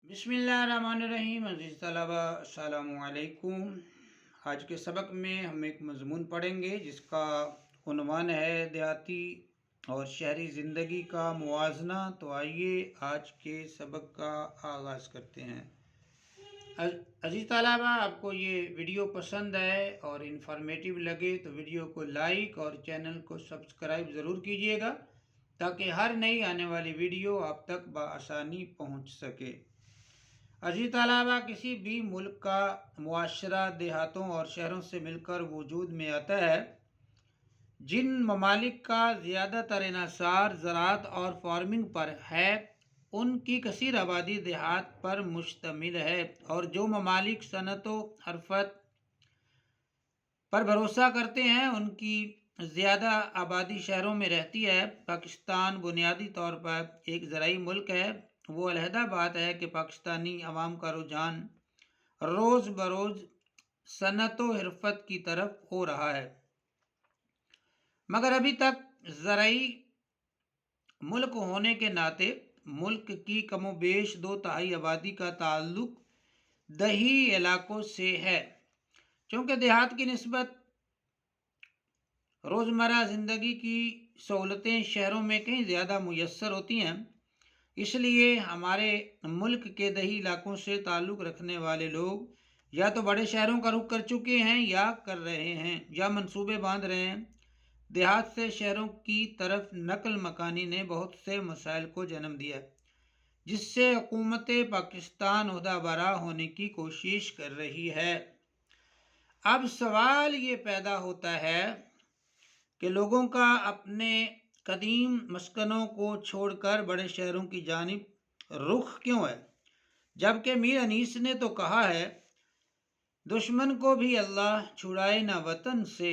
बिस्मिल्लाहिर्रहमानिर्रहीम। अज़ीज़ तलबा अस्सलामु अलैकुम। आज के सबक में हम एक मज़मून पढ़ेंगे जिसका उन्वान है देहाती और शहरी ज़िंदगी का मुवाज़ना। तो आइए आज के सबक का आगाज़ करते हैं। अज़ीज़ तलबा, आपको ये वीडियो पसंद आए और इन्फॉर्मेटिव लगे तो वीडियो को लाइक और चैनल को सब्सक्राइब ज़रूर कीजिएगा ताकि हर नई आने वाली वीडियो आप तक बआसानी पहुँच सके। अजीज तलबा, किसी भी मुल्क का मुआशरा देहातों और शहरों से मिलकर वजूद में आता है। जिन ममालिक का ज़्यादातर इन्हसार ज़राअत और फार्मिंग पर है, उनकी कसीर आबादी देहात पर मुश्तमिल है, और जो ममालिक सनत व हरफत पर भरोसा करते हैं उनकी ज़्यादा आबादी शहरों में रहती है। पाकिस्तान बुनियादी तौर पर एक ज़राई मुल्क है। वो अलहदा बात है कि पाकिस्तानी अवाम का रुझान रोज़ बरोज़ सनत व हरफत की तरफ हो रहा है, मगर अभी तक ज़राई मुल्क होने के नाते मुल्क की कमोबेश 2/3 आबादी का ताल्लुक दही इलाकों से है। चूँकि देहात की निस्बत रोज़मर्रा ज़िंदगी की सहूलतें शहरों में कहीं ज़्यादा मुयस्सर होती हैं, इसलिए हमारे मुल्क के दही इलाकों से ताल्लुक़ रखने वाले लोग या तो बड़े शहरों का रुख कर चुके हैं या कर रहे हैं या मंसूबे बांध रहे हैं। देहात से शहरों की तरफ नकल मकानी ने बहुत से मसाइल को जन्म दिया, जिससे हुकूमत पाकिस्तान उहदाबरा होने की कोशिश कर रही है। अब सवाल ये पैदा होता है कि लोगों का अपने कदीम मस्कनों को छोड़कर बड़े शहरों की जानिब रुख क्यों है, जबकि मीर अनीस ने तो कहा है, दुश्मन को भी अल्लाह छुड़ाए ना वतन से,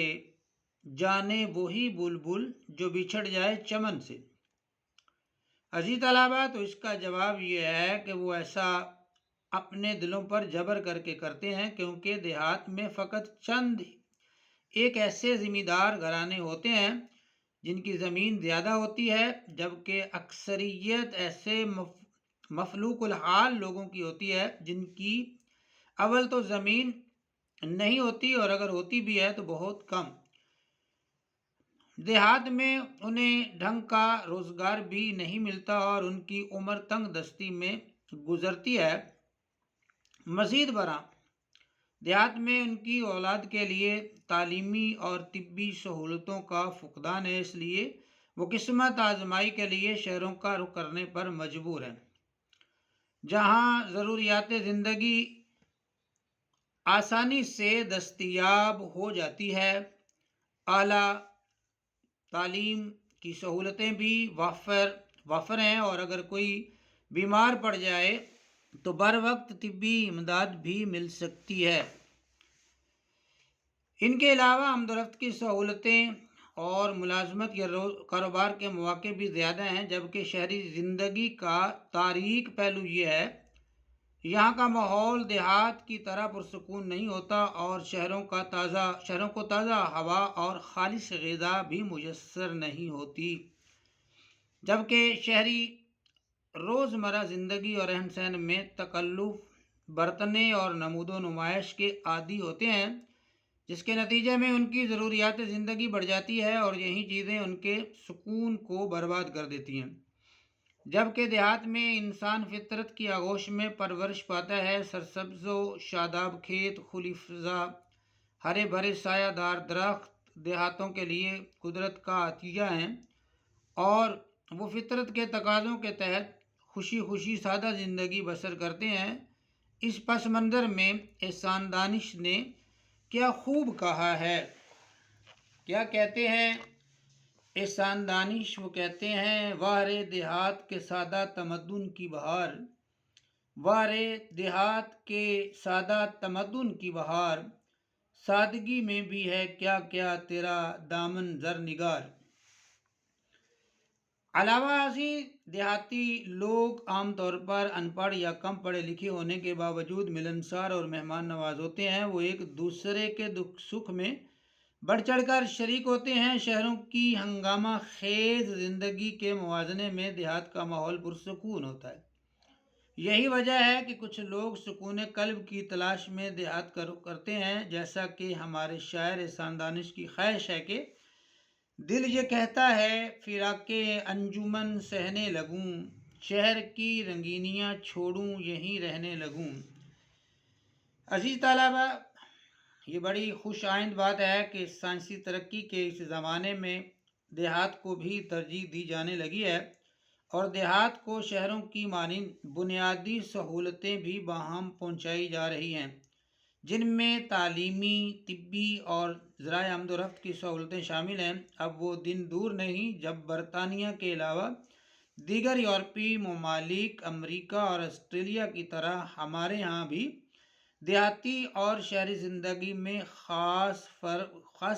जाने वही बुलबुल जो बिछड़ जाए चमन से। अजीज तलबा, तो इसका जवाब यह है कि वो ऐसा अपने दिलों पर जबर करके करते हैं, क्योंकि देहात में फ़कत चंद एक ऐसे ज़मींदार घराने होते हैं जिनकी ज़मीन ज़्यादा होती है, जबकि अक्सरियत ऐसे मफलूकुल हाल लोगों की होती है जिनकी अव्वल तो ज़मीन नहीं होती और अगर होती भी है तो बहुत कम। देहात में उन्हें ढंग का रोज़गार भी नहीं मिलता और उनकी उम्र तंग दस्ती में गुजरती है। मज़ीद बरा देहात में उनकी औलाद के लिए तालीमी और तिब्बी सहूलतों का फुकदान है, इसलिए वो किस्मत आजमाई के लिए शहरों का रुख करने पर मजबूर हैं, जहाँ ज़रूरियात ज़िंदगी आसानी से दस्तयाब हो जाती है। आला तालीम की सहूलतें भी वाफर हैं, और अगर कोई बीमार पड़ जाए तो बर वक्त तिब्बी इमदाद भी मिल सकती है। इनके अलावा आमदोरफ्त की सहूलतें और मुलाजमत या कारोबार के मौके भी ज़्यादा हैं, जबकि शहरी ज़िंदगी का तारीक पहलू ये है, यहाँ का माहौल देहात की तरह पुरसकून नहीं होता और शहरों को ताज़ा हवा और खालिश ग़िज़ा भी मुयस्सर नहीं होती। जबकि शहरी रोज़मर्रा ज़िंदगी और रहन सहन में तकल्लुफ़ बरतने और नमूदो नुमाइश के आदी होते हैं, जिसके नतीजे में उनकी ज़रूरियात ज़िंदगी बढ़ जाती है और यही चीज़ें उनके सुकून को बर्बाद कर देती हैं। जबकि देहात में इंसान फितरत की आगोश में परवरिश पाता है। सरसब्ज़ व शादाब खेत, खुली फ़ज़ा, हरे भरे सायादार दरख्त देहातों के लिए कुदरत का अतिया हैं, और वो फितरत के तकाज़ों के तहत खुशी खुशी सादा ज़िंदगी बसर करते हैं। इस पस मंज़र में एहसान दानिश ने क्या खूब कहा है। क्या कहते हैं एहसान दानिश? वो कहते हैं, वाह रे देहात के सादा तमद्दुन की बहार, वाह रे देहात के सादा तमद्दुन की बहार, सादगी में भी है क्या क्या तेरा दामन ज़र निगार। अलावा ऐसी देहाती लोग आमतौर पर अनपढ़ या कम पढ़े लिखे होने के बावजूद मिलनसार और मेहमान नवाज होते हैं। वो एक दूसरे के दुख सुख में बढ़ चढ़कर शरीक होते हैं। शहरों की हंगामा खेज ज़िंदगी के मुवाजने में देहात का माहौल पुरसकून होता है। یہی وجہ ہے کہ کچھ لوگ سکون قلب کی تلاش میں دیہات کرتے ہیں، جیسا کہ ہمارے شاعر احسان دانش کی خواہش ہے کہ دل یہ کہتا ہے فراق انجمن سہنے لگوں، شہر کی رنگینیاں چھوڑوں یہیں رہنے لگوں۔ عزیز طلبہ، یہ بڑی خوش آئند بات ہے کہ سائنسی ترقی کے اس زمانے میں دیہات کو بھی ترجیح دی جانے لگی ہے، اور دیہات کو شہروں کی مانند بنیادی سہولتیں بھی باہم پہنچائی جا رہی ہیں، جن میں تعلیمی، طبی اور ذرائع آمد و رفت کی سہولتیں شامل ہیں۔ اب وہ دن دور نہیں جب برطانیہ کے علاوہ دیگر یورپی ممالک، امریکہ اور آسٹریلیا کی طرح ہمارے ہاں بھی دیہاتی اور شہری زندگی میں خاص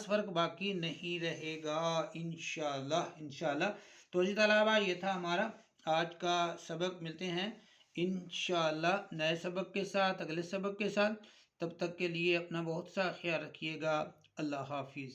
فرق باقی نہیں رہے گا، انشاءاللہ۔ تو جی طلبہ، یہ تھا ہمارا آج کا سبق۔ ملتے ہیں انشاءاللہ نئے سبق کے ساتھ، اگلے سبق کے ساتھ۔ تب تک کے لیے اپنا بہت سا خیال رکھیے گا۔ اللہ حافظ۔